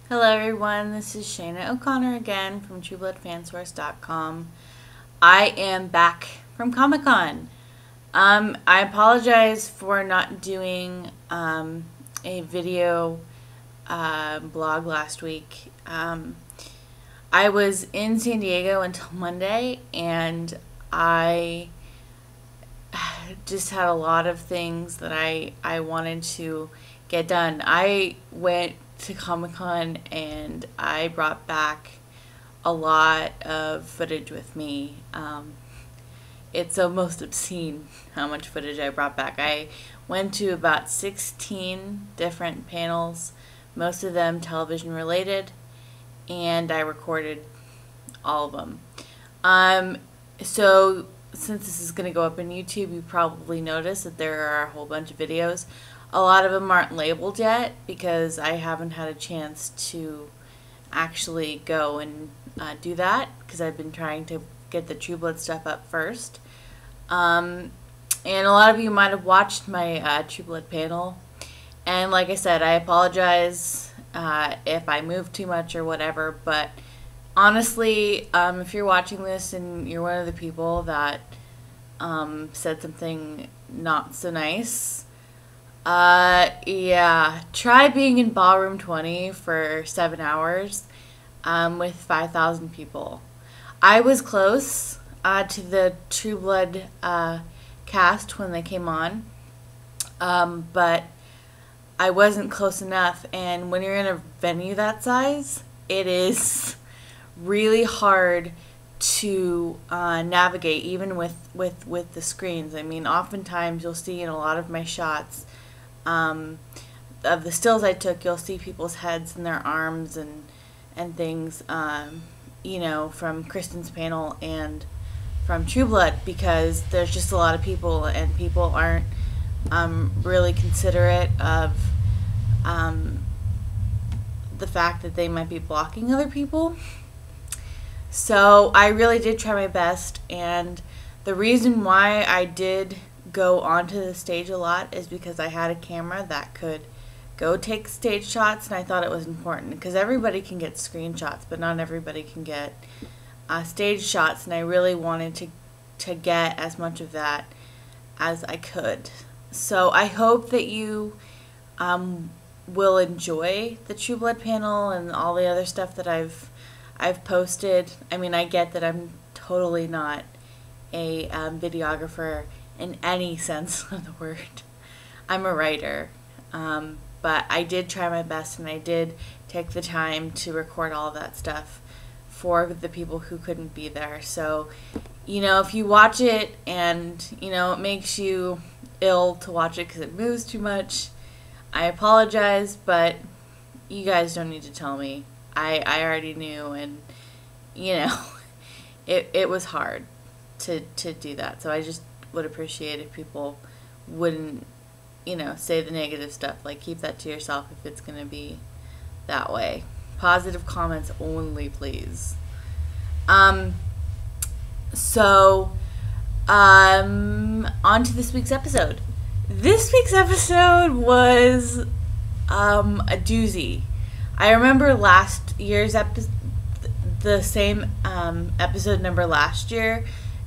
Hello everyone, this is Shanea O'Connor again from TrueBloodFansource.com. I am back from Comic-Con. I apologize for not doing a video blog last week. I was in San Diego until Monday, and I just had a lot of things that I wanted to get done. I went to Comic-Con and I brought back a lot of footage with me. It's almost obscene how much footage I brought back. I went to about 16 different panels, most of them television related, and I recorded all of them. So since this is going to go up on YouTube, you probably noticed that there are a whole bunch of videos. A lot of them aren't labeled yet because I haven't had a chance to actually go and do that, because I've been trying to get the True Blood stuff up first. And a lot of you might have watched my True Blood panel, and like I said, I apologize if I moved too much or whatever, but honestly, if you're watching this and you're one of the people that said something not so nice, yeah, try being in Ballroom 20 for 7 hours with 5,000 people. I was close to the True Blood cast when they came on, but I wasn't close enough, and when you're in a venue that size, it is really hard to navigate, even with the screens. I mean, oftentimes you'll see in a lot of my shots of the stills I took, you'll see people's heads and their arms and things, you know, from Kristen's panel and from True Blood, because there's just a lot of people, and people aren't really considerate of the fact that they might be blocking other people. So I really did try my best, and the reason why I did go onto the stage a lot is because I had a camera that could go take stage shots, and I thought it was important because everybody can get screenshots, but not everybody can get stage shots, and I really wanted to get as much of that as I could. So I hope that you will enjoy the True Blood panel and all the other stuff that I've posted. I mean, I get that I'm totally not a videographer in any sense of the word. I'm a writer, but I did try my best, and I did take the time to record all of that stuff for the people who couldn't be there. So, you know, if you watch it and, you know, it makes you ill to watch it because it moves too much, I apologize, but you guys don't need to tell me. I already knew, and, you know, it was hard to do that. So I just would appreciate if people wouldn't, you know, say the negative stuff. Like, keep that to yourself if it's going to be that way. Positive comments only, please. So, on to this week's episode. This week's episode was a doozy. I remember last year's episode, the same episode number last year,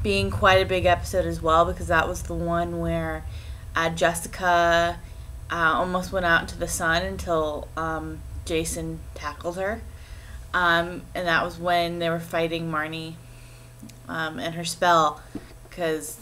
being quite a big episode as well, because that was the one where Jessica almost went out into the sun until Jason tackled her, and that was when they were fighting Marnie and her spell, because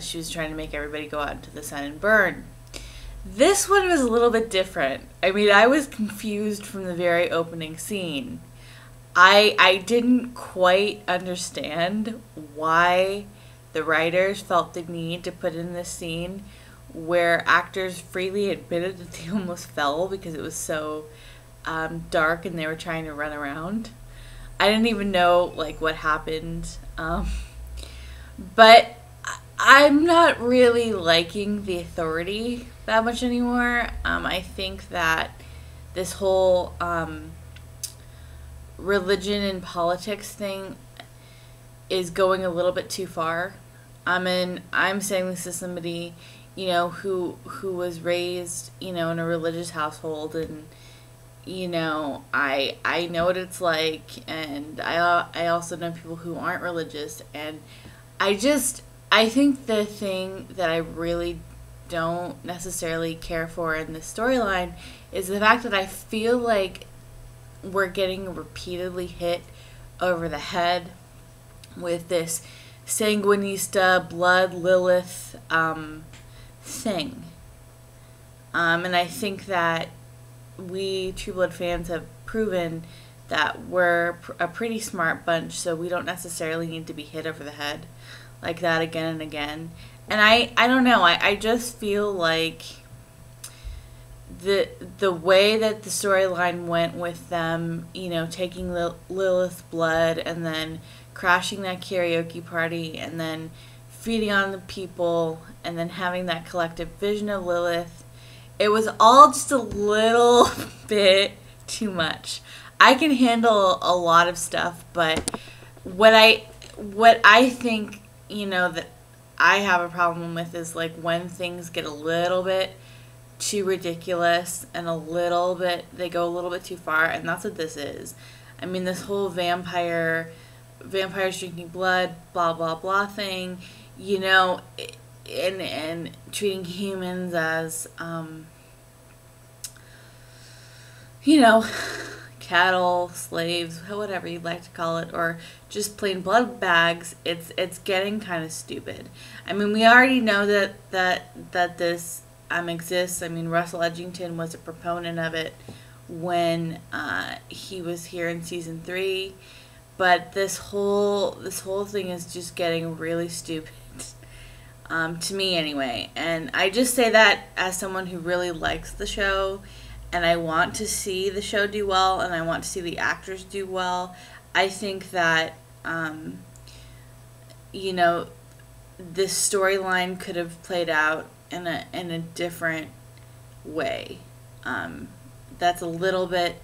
she was trying to make everybody go out into the sun and burn. This one was a little bit different. I mean, I was confused from the very opening scene. I didn't quite understand why the writers felt the need to put in this scene where actors freely admitted that they almost fell because it was so dark and they were trying to run around. I didn't even know, like, what happened. But I'm not really liking the Authority that much anymore. I think that this whole religion and politics thing is going a little bit too far. I'm saying this as somebody, you know, who was raised, you know, in a religious household, and I know what it's like, and I also know people who aren't religious, and I think the thing that I really don't necessarily care for in this storyline is the fact that I feel like we're getting repeatedly hit over the head with this sanguinista blood Lilith thing. And I think that we True Blood fans have proven that we're a pretty smart bunch, so we don't necessarily need to be hit over the head like that again and again. And I don't know, I just feel like the way that the storyline went with them, taking Lilith's blood and then crashing that karaoke party and then feeding on the people and then having that collective vision of Lilith, it was all just a little bit too much. I can handle a lot of stuff, but what I think, that I have a problem with is like when things get a little bit too ridiculous and they go a little bit too far, and that's what this is. I mean, this whole vampires drinking blood, blah blah blah thing, and treating humans as cattle, slaves, whatever you'd like to call it, or just plain blood bags. It's getting kind of stupid. I mean, we already know that this exists. I mean, Russell Edgington was a proponent of it when he was here in season 3, but this whole thing is just getting really stupid. To me anyway. And I just say that as someone who really likes the show, and I want to see the show do well, and I want to see the actors do well. I think that, this storyline could have played out in a different way. That's a little bit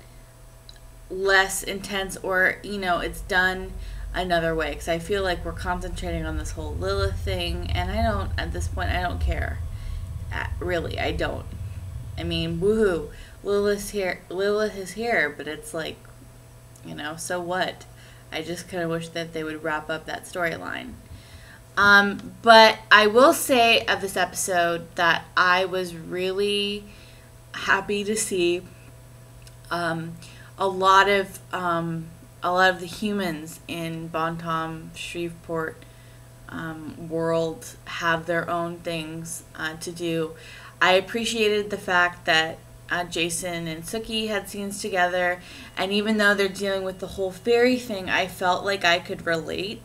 less intense, or, it's done another way, because I feel like we're concentrating on this whole Lilith thing, and at this point, I don't care. Really, I don't. I mean, woohoo, Lilith is here, but it's like, so what? I just kind of wish that they would wrap up that storyline. But I will say of this episode that I was really happy to see a lot of the humans in Bontom Shreveport world have their own things to do. I appreciated the fact that Jason and Sookie had scenes together, and even though they're dealing with the whole fairy thing, I felt like I could relate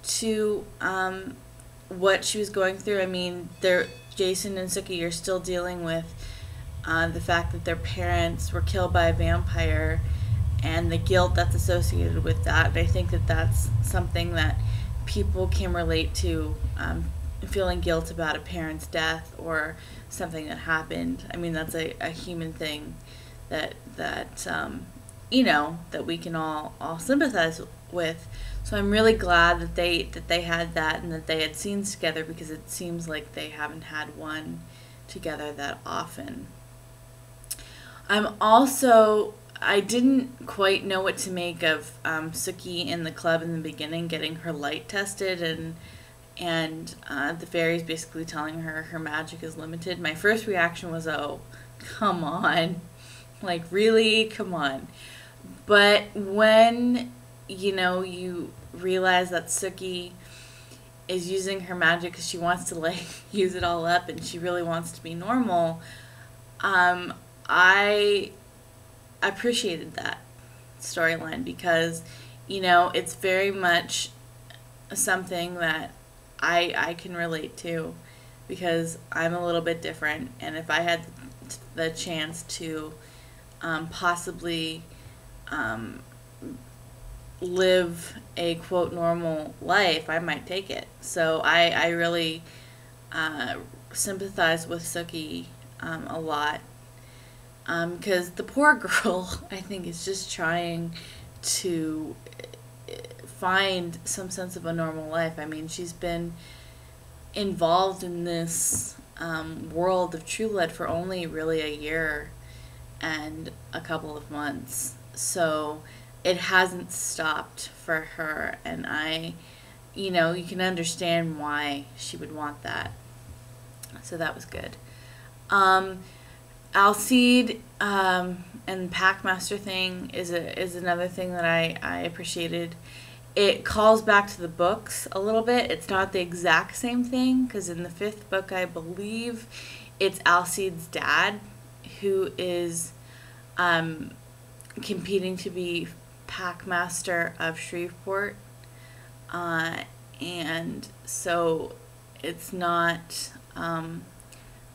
to what she was going through. I mean, Jason and Sookie are still dealing with the fact that their parents were killed by a vampire and the guilt that's associated with that. And I think that that's something that people can relate to, feeling guilt about a parent's death or something that happened. I mean, that's a human thing that we can all sympathize with. So I'm really glad that they had that and that they had scenes together, because it seems like they haven't had one together that often. I didn't quite know what to make of Sookie in the club in the beginning, getting her light tested, and the fairies basically telling her magic is limited. My first reaction was, oh, come on. Like, really? Come on. But when, you realize that Sookie is using her magic because she wants to, use it all up, and she really wants to be normal, I appreciated that storyline, because, it's very much something that I can relate to, because I'm a little bit different, and if I had the chance to possibly live a quote normal life, I might take it. So I really sympathize with Sookie a lot, because the poor girl, I think, is just trying to find some sense of a normal life. I mean, she's been involved in this world of True Blood for only really a year, and a couple of months. So it hasn't stopped for her, and you can understand why she would want that. So that was good. Alcide and Packmaster thing is another thing that I appreciated. It calls back to the books a little bit. It's not the exact same thing, because in the 5th book, I believe it's Alcide's dad who is competing to be Packmaster of Shreveport. And so it's not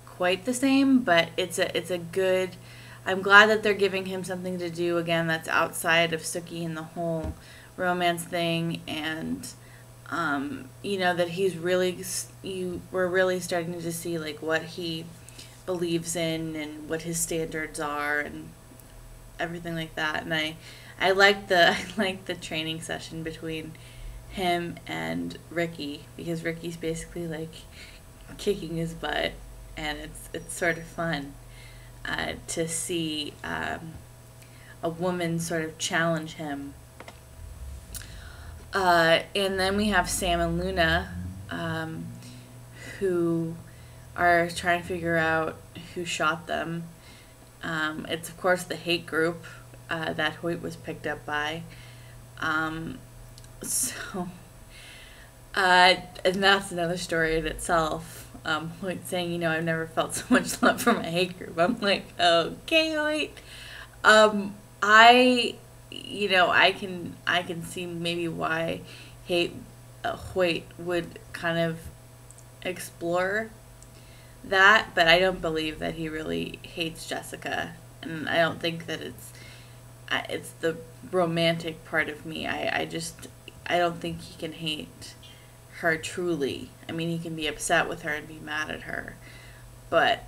quite the same, but it's a good. I'm glad that they're giving him something to do again that's outside of Sookie and the whole romance thing, and that he's really, we're really starting to see like what he believes in and what his standards are and everything like that. And I like the training session between him and Ricky, because Ricky's basically like kicking his butt, and it's sort of fun to see a woman sort of challenge him. And then we have Sam and Luna, who are trying to figure out who shot them. It's of course the hate group that Hoyt was picked up by. And that's another story in itself. Hoyt saying, I've never felt so much love for my hate group. I'm like, okay, Hoyt. I can see maybe why Hoyt would kind of explore that, but I don't believe that he really hates Jessica, and I don't think that it's the romantic part of me. I don't think he can hate her truly. I mean, he can be upset with her and be mad at her, but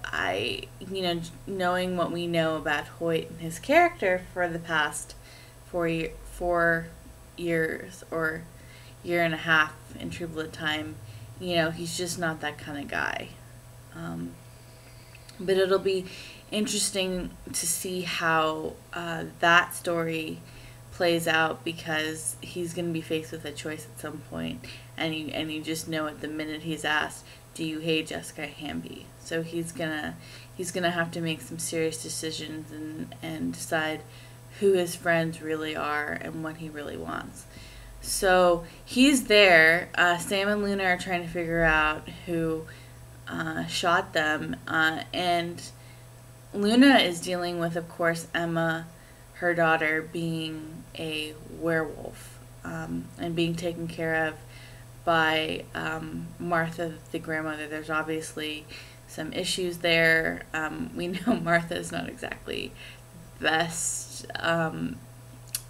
knowing what we know about Hoyt and his character for the past 4 years or year and a half in True Blood time, he's just not that kind of guy. But it'll be interesting to see how that story plays out, because he's going to be faced with a choice at some point, and you just know it the minute he's asked, do you hate Jessica Hamby? So he's gonna have to make some serious decisions and decide who his friends really are and what he really wants. So he's there. Sam and Luna are trying to figure out who shot them, and Luna is dealing with, of course, Emma, her daughter, being a werewolf and being taken care of by Martha, the grandmother. There's obviously some issues there. We know Martha is not exactly the best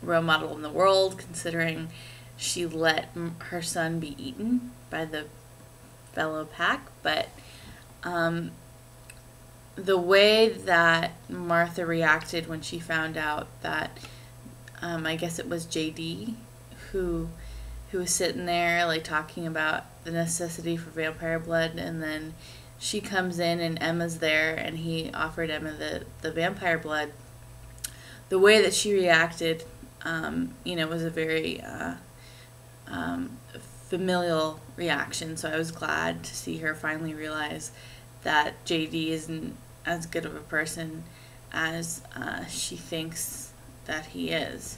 role model in the world, considering she let her son be eaten by the fellow pack. But the way that Martha reacted when she found out that, I guess it was JD who was sitting there like talking about the necessity for vampire blood, and then she comes in and Emma's there and he offered Emma the vampire blood. The way that she reacted, was a very familial reaction. So I was glad to see her finally realize that JD isn't as good of a person as she thinks that he is.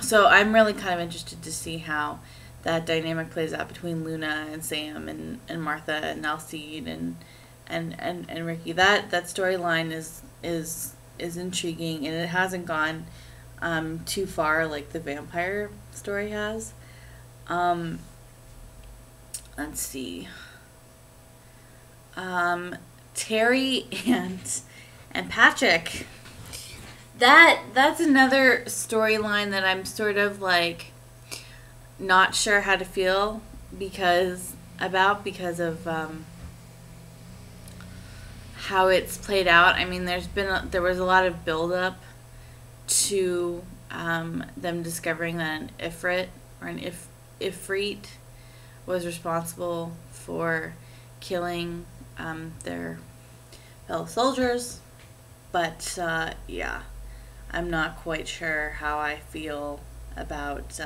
So I'm really kind of interested to see how that dynamic plays out between Luna and Sam and Martha and Alcide and Ricky. That storyline is intriguing, and it hasn't gone too far like the vampire story has. Let's see. Terry and Patrick. That's another storyline that I'm sort of like not sure how to feel because of how it's played out. I mean, there was a lot of build up to them discovering that an Ifrit or an Ifrit was responsible for killing their fellow soldiers, But yeah, I'm not quite sure how I feel about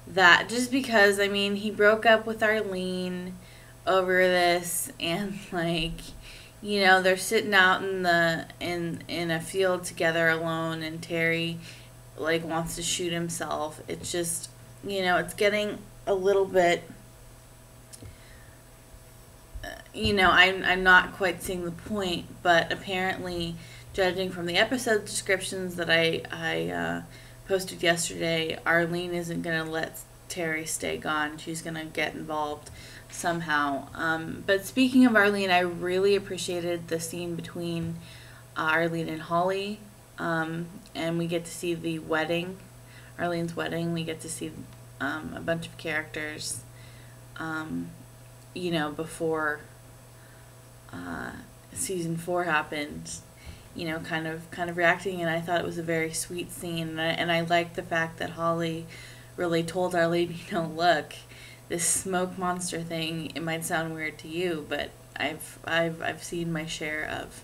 that. Just because, I mean, he broke up with Arlene over this, and like, you know, they're sitting out in a field together alone, and Terry like wants to shoot himself. It's just, you know, it's getting a little bit, you know, I'm not quite seeing the point, but apparently, judging from the episode descriptions that I posted yesterday, Arlene isn't going to let Terry stay gone. She's going to get involved somehow. But speaking of Arlene, I really appreciated the scene between Arlene and Holly, and we get to see the wedding, Arlene's wedding. We get to see a bunch of characters, you know, before season 4 happened, you know, kind of reacting, and I thought it was a very sweet scene, and I liked the fact that Holly really told Arlene, you know, look, this smoke monster thing, it might sound weird to you, but I've seen my share of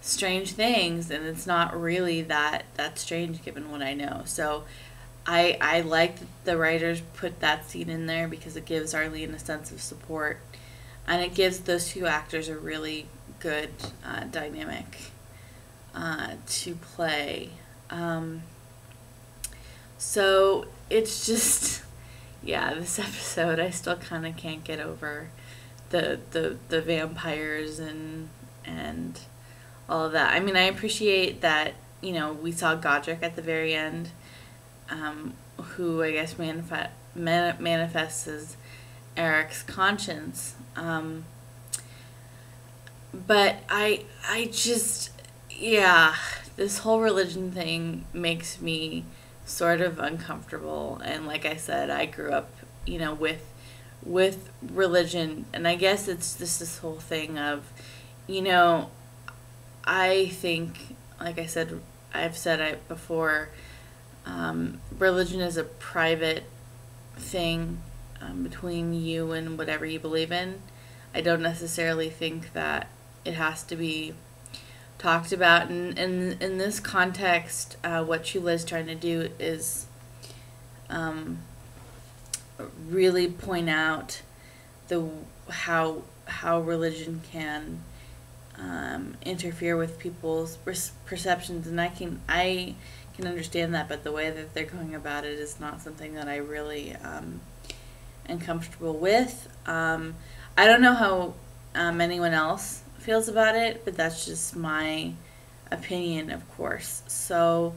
strange things, and it's not really that strange given what I know. So I like that the writers put that scene in there because it gives Arlene a sense of support, and it gives those two actors a really good dynamic to play. So it's just, yeah, this episode I still kind of can't get over the vampires and all of that. I mean, I appreciate that, you know, we saw Godric at the very end, who I guess manifests as Eric's conscience. But I just, yeah, this whole religion thing makes me sort of uncomfortable. And like I said, I grew up, you know, with religion, and I guess it's just this whole thing of, you know, I think, like I said, I've said it before, religion is a private thing between you and whatever you believe in. I don't necessarily think that it has to be talked about. And in this context, what Shula's trying to do is really point out how religion can interfere with people's perceptions, and I can understand that, but the way that they're going about it is not something that I really am comfortable with. I don't know how anyone else feels about it, but that's just my opinion, of course. So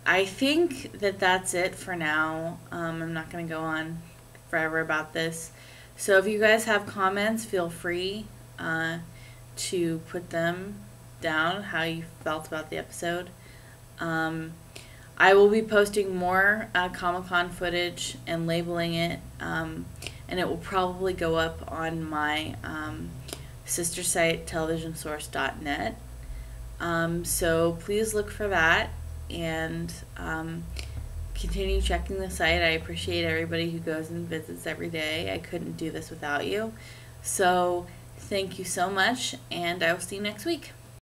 I think that that's it for now. I'm not going to go on forever about this. So if you guys have comments, feel free to put them down, how you felt about the episode. I will be posting more Comic-Con footage and labeling it, and it will probably go up on my sister site, televisionsource.net. So please look for that, and continue checking the site. I appreciate everybody who goes and visits every day. I couldn't do this without you. So thank you so much, and I will see you next week.